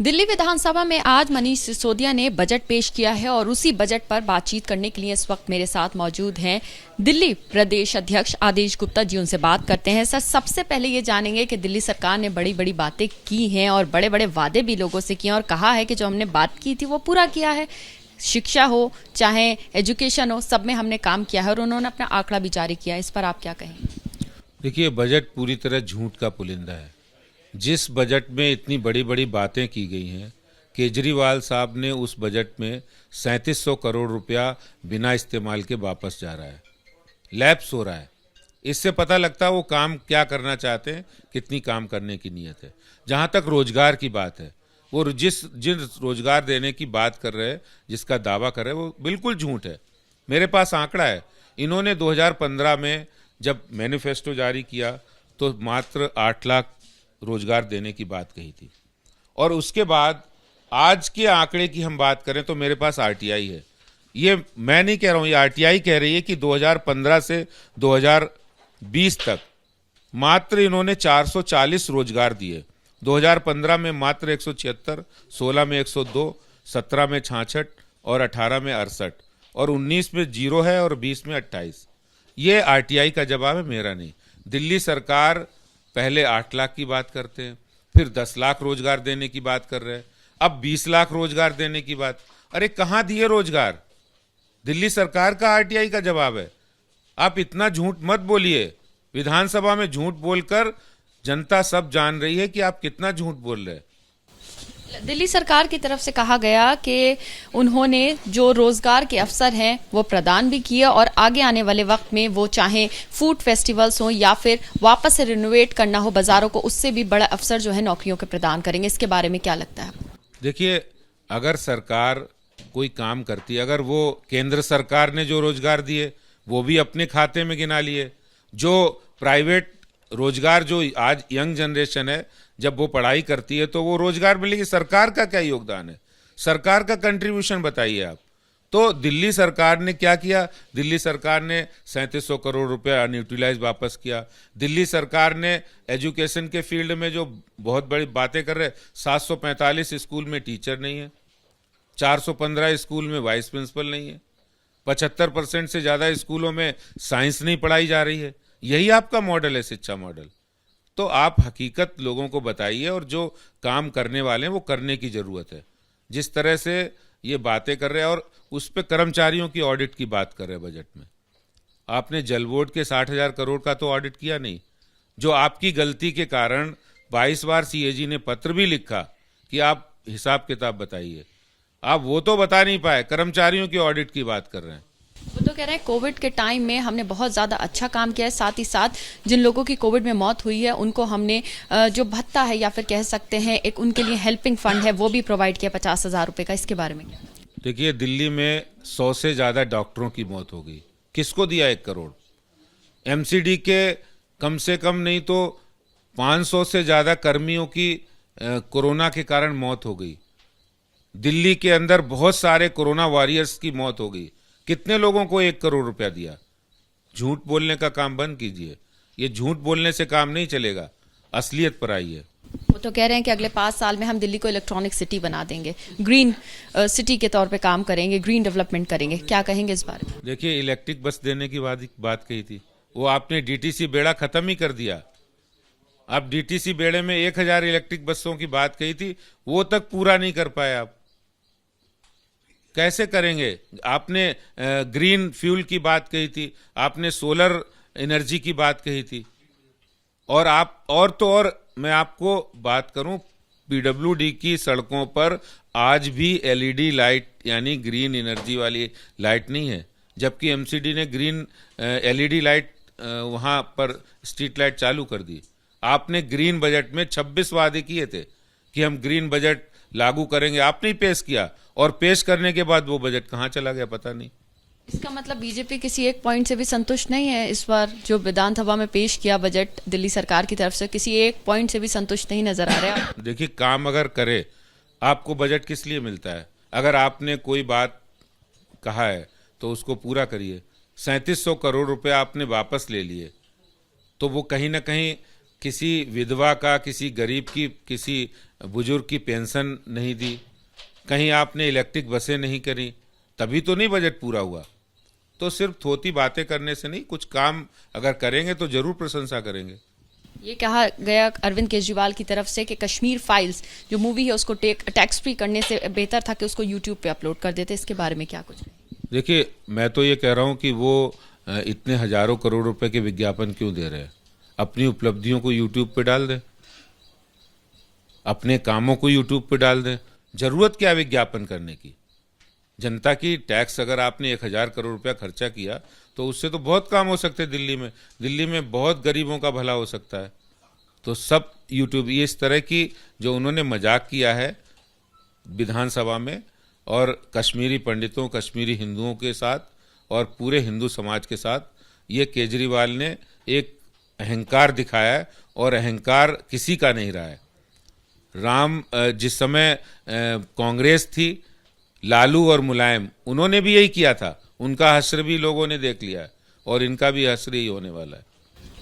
दिल्ली विधानसभा में आज मनीष सिसोदिया ने बजट पेश किया है और उसी बजट पर बातचीत करने के लिए इस वक्त मेरे साथ मौजूद हैं दिल्ली प्रदेश अध्यक्ष आदेश गुप्ता जी। उनसे बात करते हैं। सर, सबसे पहले ये जानेंगे कि दिल्ली सरकार ने बड़ी बड़ी बातें की हैं और बड़े बड़े वादे भी लोगों से किए और कहा है कि जो हमने बात की थी वो पूरा किया है। शिक्षा हो चाहे एजुकेशन हो, सब में हमने काम किया है और उन्होंने अपना आंकड़ा भी जारी किया है। इस पर आप क्या कहेंगे? देखिए, बजट पूरी तरह झूठ का पुलिंदा है। जिस बजट में इतनी बड़ी बड़ी बातें की गई हैं, केजरीवाल साहब ने उस बजट में 3700 करोड़ रुपया बिना इस्तेमाल के वापस जा रहा है, लैप्स हो रहा है। इससे पता लगता है वो काम क्या करना चाहते हैं, कितनी काम करने की नीयत है। जहाँ तक रोजगार की बात है, वो जिन रोजगार देने की बात कर रहे हैं, जिसका दावा कर रहे हैं, वो बिल्कुल झूठ है। मेरे पास आंकड़ा है। इन्होंने 2015 में जब मैनिफेस्टो जारी किया तो मात्र 8 लाख रोजगार देने की बात कही थी, और उसके बाद आज के आंकड़े की हम बात करें तो मेरे पास आरटीआई है। ये मैं नहीं कह रहा हूं, ये आरटीआई कह रही है कि 2015 से 2020 तक मात्र इन्होंने 440 रोजगार दिए। 2015 में मात्र 176, 16 में 102, 17 में 66 और 18 में 68 और 19 में 0 है और 20 में 28। ये आरटीआई का जवाब है, मेरा नहीं। दिल्ली सरकार पहले 8 लाख की बात करते हैं, फिर 10 लाख रोजगार देने की बात कर रहे हैं, अब 20 लाख रोजगार देने की बात। अरे कहाँ दिए रोजगार? दिल्ली सरकार का आरटीआई का जवाब है। आप इतना झूठ मत बोलिए। विधानसभा में झूठ बोलकर जनता सब जान रही है कि आप कितना झूठ बोल रहे हैं। दिल्ली सरकार की तरफ से कहा गया कि उन्होंने जो रोजगार के अवसर हैं वो प्रदान भी किए और आगे आने वाले वक्त में वो चाहे फूड फेस्टिवल्स हो या फिर वापस से रिनोवेट करना हो बाजारों को, उससे भी बड़ा अवसर जो है नौकरियों के प्रदान करेंगे। इसके बारे में क्या लगता है? देखिए, अगर सरकार कोई काम करती है, अगर वो केंद्र सरकार ने जो रोजगार दिए वो भी अपने खाते में गिना लिए, जो प्राइवेट रोजगार जो आज यंग जनरेशन है जब वो पढ़ाई करती है तो वो रोजगार मिलेगी। सरकार का क्या योगदान है? सरकार का कंट्रीब्यूशन बताइए आप। तो दिल्ली सरकार ने क्या किया? दिल्ली सरकार ने 3700 करोड़ रुपया अनयूटिलाइज वापस किया। दिल्ली सरकार ने एजुकेशन के फील्ड में जो बहुत बड़ी बातें कर रहे, 745 स्कूल में टीचर नहीं है, 415 स्कूल में वाइस प्रिंसिपल नहीं है, 75% से ज्यादा स्कूलों में साइंस नहीं पढ़ाई जा रही है। यही आपका मॉडल है, शिक्षा मॉडल? तो आप हकीकत लोगों को बताइए और जो काम करने वाले हैं वो करने की जरूरत है। जिस तरह से ये बातें कर रहे हैं और उस पे कर्मचारियों की ऑडिट की बात कर रहे हैं बजट में। आपने जल बोर्ड के 60,000 करोड़ का तो ऑडिट किया नहीं, जो आपकी गलती के कारण 22 बार सीएजी ने पत्र भी लिखा कि आप हिसाब किताब बताइए। आप वो तो बता नहीं पाए, कर्मचारियों की ऑडिट की बात कर रहे हैं। वो तो कह रहे हैं कोविड के टाइम में हमने बहुत ज्यादा अच्छा काम किया है, साथ ही साथ जिन लोगों की कोविड में मौत हुई है उनको हमने जो भत्ता है या फिर कह सकते हैं एक उनके लिए हेल्पिंग फंड है वो भी प्रोवाइड किया 50,000 रुपए का। इसके बारे में क्या? देखिए, दिल्ली में 100 से ज्यादा डॉक्टरों की मौत हो गई। किसको दिया 1 करोड़? एमसीडी के कम से कम नहीं तो 500 से ज्यादा कर्मियों की कोरोना के कारण मौत हो गई। दिल्ली के अंदर बहुत सारे कोरोना वॉरियर्स की मौत हो गई। कितने लोगों को 1 करोड़ रुपया दिया? झूठ बोलने का काम बंद कीजिए। ये झूठ बोलने से काम नहीं चलेगा, असलियत पर आइए। वो तो कह रहे हैं कि अगले 5 साल में हम दिल्ली को इलेक्ट्रॉनिक सिटी बना देंगे, ग्रीन सिटी के तौर पे काम करेंगे, ग्रीन डेवलपमेंट करेंगे। क्या कहेंगे इस बारे में? देखिए, इलेक्ट्रिक बस देने की बात कही थी, वो आपने डीटीसी बेड़ा खत्म ही कर दिया। आप डीटीसी बेड़े में 1000 इलेक्ट्रिक बसों की बात कही थी, वो तक पूरा नहीं कर पाए आप। कैसे करेंगे? आपने ग्रीन फ्यूल की बात कही थी, आपने सोलर एनर्जी की बात कही थी, और मैं आपको बात करूं, पीडब्ल्यूडी की सड़कों पर आज भी एलईडी लाइट यानी ग्रीन एनर्जी वाली लाइट नहीं है, जबकि एमसीडी ने ग्रीन एलईडी लाइट वहां पर स्ट्रीट लाइट चालू कर दी। आपने ग्रीन बजट में 26 वादे किए थे कि हम ग्रीन बजट लागू करेंगे, आपने ही पेश किया, और पेश करने के बाद वो बजट कहाँ चला गया पता नहीं। इसका मतलब बीजेपी किसी एक पॉइंट से भी संतुष्ट नहीं है? इस बार जो विधानसभा में पेश किया बजट दिल्ली सरकार की तरफ से, किसी एक पॉइंट से भी संतुष्ट नहीं नजर आ रहा है? देखिए, काम अगर करे, आपको बजट किस लिए मिलता है? अगर आपने कोई बात कहा है तो उसको पूरा करिए। 3700 करोड़ रुपए आपने वापस ले लिए, तो वो कहीं ना कहीं किसी विधवा का, किसी गरीब की, किसी बुजुर्ग की पेंशन नहीं दी, कहीं आपने इलेक्ट्रिक बसें नहीं करी, तभी तो नहीं बजट पूरा हुआ। तो सिर्फ थोती बातें करने से नहीं, कुछ काम अगर करेंगे तो जरूर प्रशंसा करेंगे। ये कहा गया अरविंद केजरीवाल की तरफ से कि कश्मीर फाइल्स जो मूवी है उसको टैक्स फ्री करने से बेहतर था कि उसको यूट्यूब पे अपलोड कर देते। इसके बारे में क्या कुछ? देखिए, मैं तो ये कह रहा हूँ कि वो इतने हजारों करोड़ रुपए के विज्ञापन क्यों दे रहे हैं? अपनी उपलब्धियों को यूट्यूब पे डाल दें, अपने कामों को यूट्यूब पे डाल दें। जरूरत क्या विज्ञापन करने की? जनता की टैक्स अगर आपने 1000 करोड़ रुपया खर्चा किया तो उससे तो बहुत काम हो सकते हैं। दिल्ली में बहुत गरीबों का भला हो सकता है। तो सब यूट्यूब, ये इस तरह की जो उन्होंने मजाक किया है विधानसभा में और कश्मीरी पंडितों, कश्मीरी हिंदुओं के साथ और पूरे हिंदू समाज के साथ, ये केजरीवाल ने एक अहंकार दिखाया है और अहंकार किसी का नहीं रहा है। जिस समय कांग्रेस थी, लालू और मुलायम, उन्होंने भी यही किया था। उनका हश्र भी लोगों ने देख लिया है और इनका भी हश्र ही होने वाला है।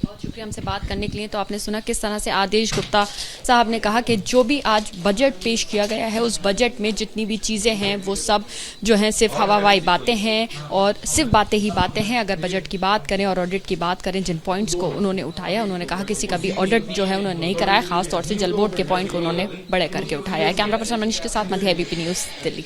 बहुत शुक्रिया हमसे बात करने के लिए। तो आपने सुना किस तरह से आदेश गुप्ता साहब ने कहा कि जो भी आज बजट पेश किया गया है उस बजट में जितनी भी चीज़ें हैं वो सब जो हैं सिर्फ हवाबाई बातें हैं और सिर्फ बातें ही बातें हैं। अगर बजट की बात करें और ऑडिट की बात करें, जिन पॉइंट्स को उन्होंने उठाया, उन्होंने कहा किसी का भी ऑडिट जो है उन्होंने नहीं कराया, खासतौर से जल बोर्ड के पॉइंट को उन्होंने बड़े करके उठाया है। कैमरा पर्सन मनीष के साथ मध्य ABP न्यूज़, दिल्ली।